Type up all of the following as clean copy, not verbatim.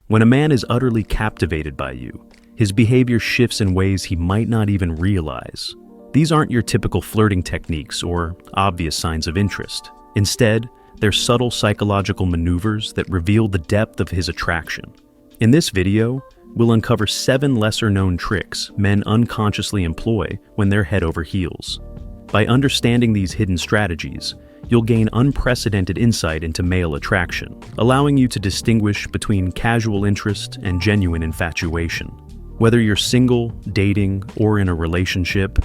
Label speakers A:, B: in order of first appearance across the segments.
A: When a man is utterly captivated by you, his behavior shifts in ways he might not even realize. These aren't your typical flirting techniques or obvious signs of interest. Instead, they're subtle psychological maneuvers that reveal the depth of his attraction. In this video, we'll uncover 7 lesser-known tricks men unconsciously employ when they're head over heels. By understanding these hidden strategies, you'll gain unprecedented insight into male attraction, allowing you to distinguish between casual interest and genuine infatuation. Whether you're single, dating, or in a relationship,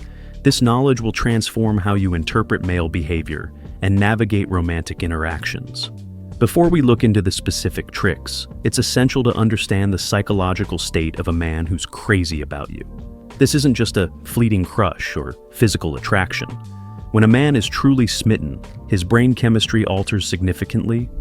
A: this knowledge will transform how you interpret male behavior and navigate romantic interactions. Before we look into the specific tricks, it's essential to understand the psychological state of a man who's crazy about you. This isn't just a fleeting crush or physical attraction. When a man is truly smitten, his brain chemistry alters significantly.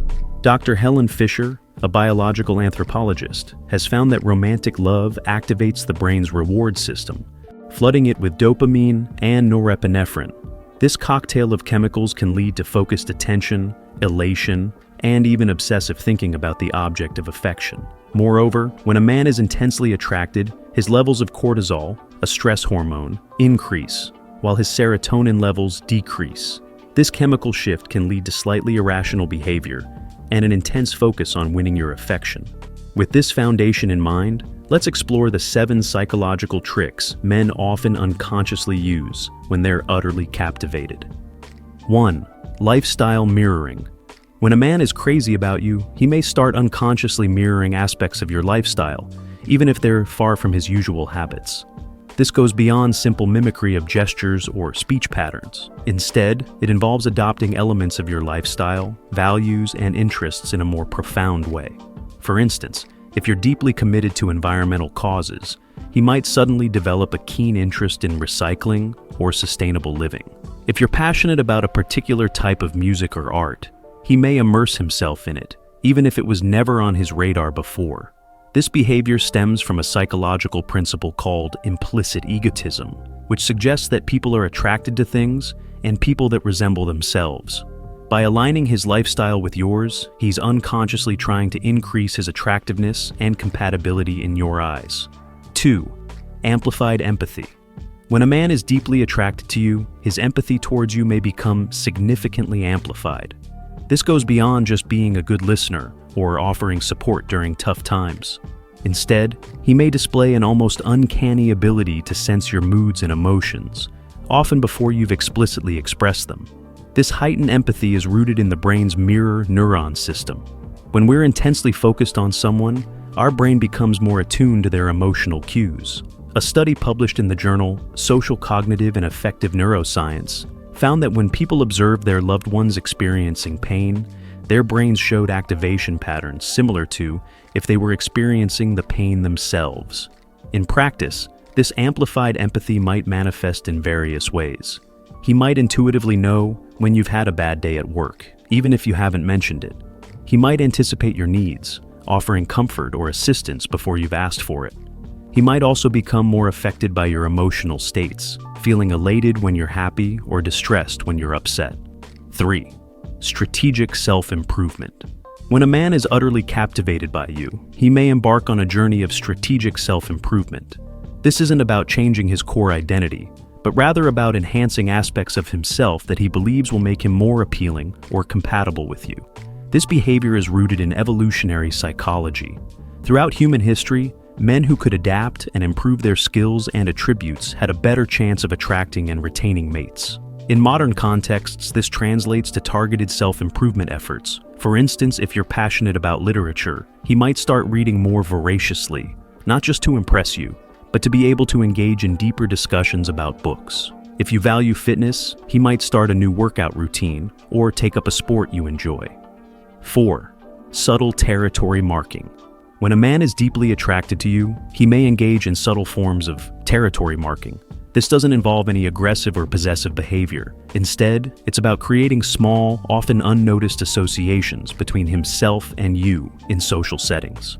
A: Dr. Helen Fisher, a biological anthropologist, has found that romantic love activates the brain's reward system, flooding it with dopamine and norepinephrine. This cocktail of chemicals can lead to focused attention, elation, and even obsessive thinking about the object of affection. Moreover, when a man is intensely attracted, his levels of cortisol, a stress hormone, increase, while his serotonin levels decrease. This chemical shift can lead to slightly irrational behavior and an intense focus on winning your affection. With this foundation in mind, let's explore the 7 psychological tricks men often unconsciously use when they're utterly captivated. 1. Lifestyle mirroring. When a man is crazy about you, he may start unconsciously mirroring aspects of your lifestyle, even if they're far from his usual habits. This goes beyond simple mimicry of gestures or speech patterns. Instead, it involves adopting elements of your lifestyle, values, and interests in a more profound way. For instance, if you're deeply committed to environmental causes, he might suddenly develop a keen interest in recycling or sustainable living. If you're passionate about a particular type of music or art, he may immerse himself in it, even if it was never on his radar before. This behavior stems from a psychological principle called implicit egotism, which suggests that people are attracted to things and people that resemble themselves. By aligning his lifestyle with yours, he's unconsciously trying to increase his attractiveness and compatibility in your eyes. 2. Amplified empathy. When a man is deeply attracted to you, his empathy towards you may become significantly amplified. This goes beyond just being a good listener or offering support during tough times. Instead, he may display an almost uncanny ability to sense your moods and emotions, often before you've explicitly expressed them. This heightened empathy is rooted in the brain's mirror neuron system. When we're intensely focused on someone, our brain becomes more attuned to their emotional cues. A study published in the journal Social Cognitive and Affective Neuroscience found that when people observed their loved ones experiencing pain, their brains showed activation patterns similar to if they were experiencing the pain themselves. In practice, this amplified empathy might manifest in various ways. He might intuitively know when you've had a bad day at work, even if you haven't mentioned it. He might anticipate your needs, offering comfort or assistance before you've asked for it. He might also become more affected by your emotional states, feeling elated when you're happy or distressed when you're upset. 3. Strategic self-improvement. When a man is utterly captivated by you, he may embark on a journey of strategic self-improvement. This isn't about changing his core identity, but rather about enhancing aspects of himself that he believes will make him more appealing or compatible with you. This behavior is rooted in evolutionary psychology. Throughout human history, men who could adapt and improve their skills and attributes had a better chance of attracting and retaining mates. In modern contexts, this translates to targeted self-improvement efforts. For instance, if you're passionate about literature, he might start reading more voraciously, not just to impress you, but to be able to engage in deeper discussions about books. If you value fitness, he might start a new workout routine or take up a sport you enjoy. 4. Subtle territory marking. When a man is deeply attracted to you, he may engage in subtle forms of territory marking. This doesn't involve any aggressive or possessive behavior. Instead, it's about creating small, often unnoticed associations between himself and you in social settings.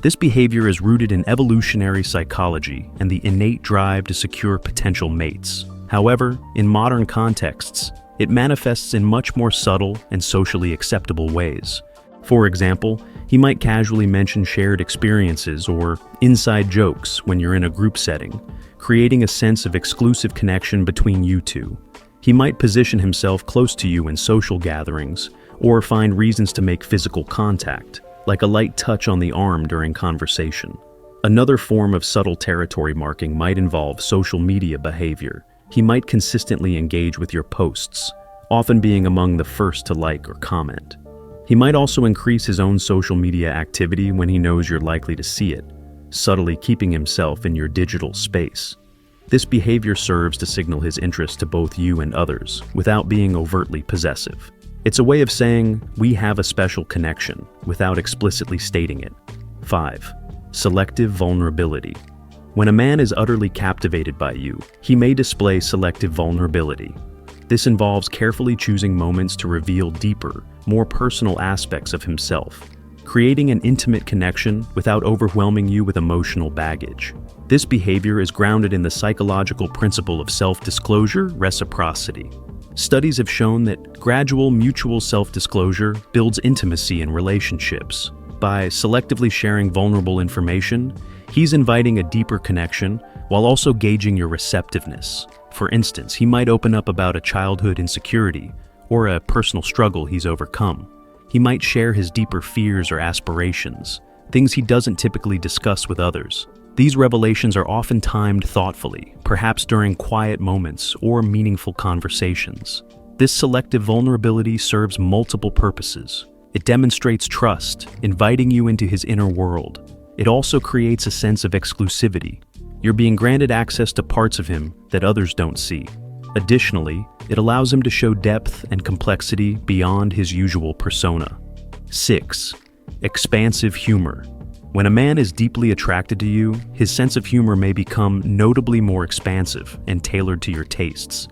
A: This behavior is rooted in evolutionary psychology and the innate drive to secure potential mates. However, in modern contexts, it manifests in much more subtle and socially acceptable ways. For example, He might casually mention shared experiences or inside jokes when you're in a group setting, creating a sense of exclusive connection between you two. He might position himself close to you in social gatherings or find reasons to make physical contact, like a light touch on the arm during conversation. Another form of subtle territory marking might involve social media behavior. He might consistently engage with your posts, often being among the first to like or comment. He might also increase his own social media activity when he knows you're likely to see it, subtly keeping himself in your digital space. This behavior serves to signal his interest to both you and others, without being overtly possessive. It's a way of saying, "We have a special connection," without explicitly stating it. 5. Selective vulnerability. When a man is utterly captivated by you, he may display selective vulnerability. This involves carefully choosing moments to reveal deeper, more personal aspects of himself, creating an intimate connection without overwhelming you with emotional baggage. This behavior is grounded in the psychological principle of self-disclosure, reciprocity. Studies have shown that gradual mutual self-disclosure builds intimacy in relationships. By selectively sharing vulnerable information, he's inviting a deeper connection while also gauging your receptiveness. For instance, he might open up about a childhood insecurity or a personal struggle he's overcome. He might share his deeper fears or aspirations, things he doesn't typically discuss with others. These revelations are often timed thoughtfully, perhaps during quiet moments or meaningful conversations. This selective vulnerability serves multiple purposes. It demonstrates trust, inviting you into his inner world. It also creates a sense of exclusivity. You're being granted access to parts of him that others don't see. Additionally, it allows him to show depth and complexity beyond his usual persona. 6. Expansive humor. When a man is deeply attracted to you, his sense of humor may become notably more expansive and tailored to your tastes.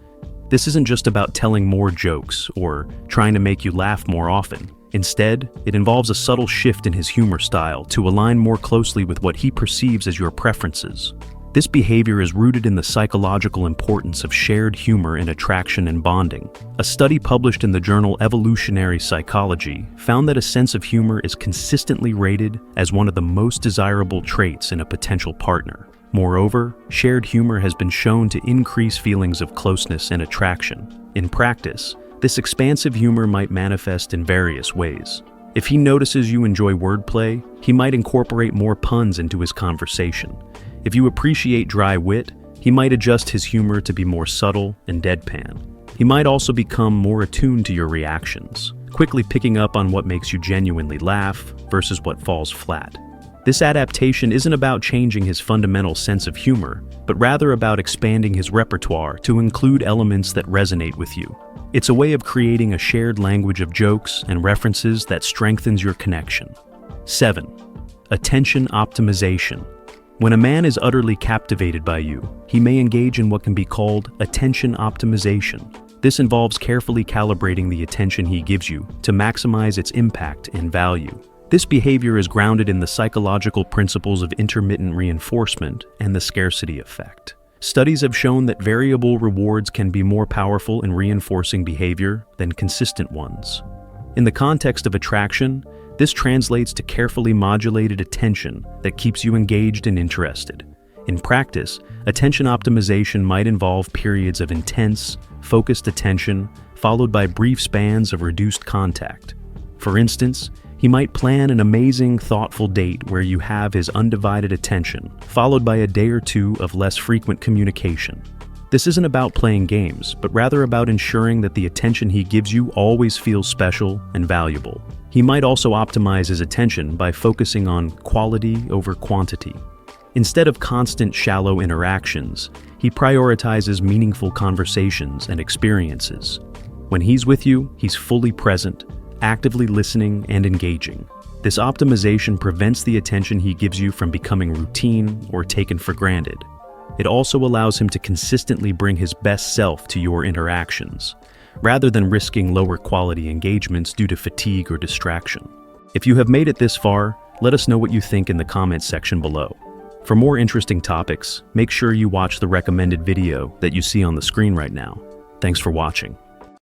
A: This isn't just about telling more jokes or trying to make you laugh more often. Instead, it involves a subtle shift in his humor style to align more closely with what he perceives as your preferences. This behavior is rooted in the psychological importance of shared humor in attraction and bonding. A study published in the journal Evolutionary Psychology found that a sense of humor is consistently rated as one of the most desirable traits in a potential partner. Moreover, shared humor has been shown to increase feelings of closeness and attraction. In practice, this expansive humor might manifest in various ways. If he notices you enjoy wordplay, he might incorporate more puns into his conversation. If you appreciate dry wit, he might adjust his humor to be more subtle and deadpan. He might also become more attuned to your reactions, quickly picking up on what makes you genuinely laugh versus what falls flat. This adaptation isn't about changing his fundamental sense of humor, but rather about expanding his repertoire to include elements that resonate with you. It's a way of creating a shared language of jokes and references that strengthens your connection. 7. Attention optimization. When a man is utterly captivated by you, he may engage in what can be called attention optimization. This involves carefully calibrating the attention he gives you to maximize its impact and value. This behavior is grounded in the psychological principles of intermittent reinforcement and the scarcity effect. Studies have shown that variable rewards can be more powerful in reinforcing behavior than consistent ones. In the context of attraction, this translates to carefully modulated attention that keeps you engaged and interested. In practice, attention optimization might involve periods of intense, focused attention, followed by brief spans of reduced contact. For instance, he might plan an amazing, thoughtful date where you have his undivided attention, followed by a day or two of less frequent communication. This isn't about playing games, but rather about ensuring that the attention he gives you always feels special and valuable. He might also optimize his attention by focusing on quality over quantity. Instead of constant, shallow interactions, he prioritizes meaningful conversations and experiences. When he's with you, he's fully present, actively listening and engaging. This optimization prevents the attention he gives you from becoming routine or taken for granted. It also allows him to consistently bring his best self to your interactions, rather than risking lower quality engagements due to fatigue or distraction. If you have made it this far, let us know what you think in the comments section below. For more interesting topics, make sure you watch the recommended video that you see on the screen right now. Thanks for watching.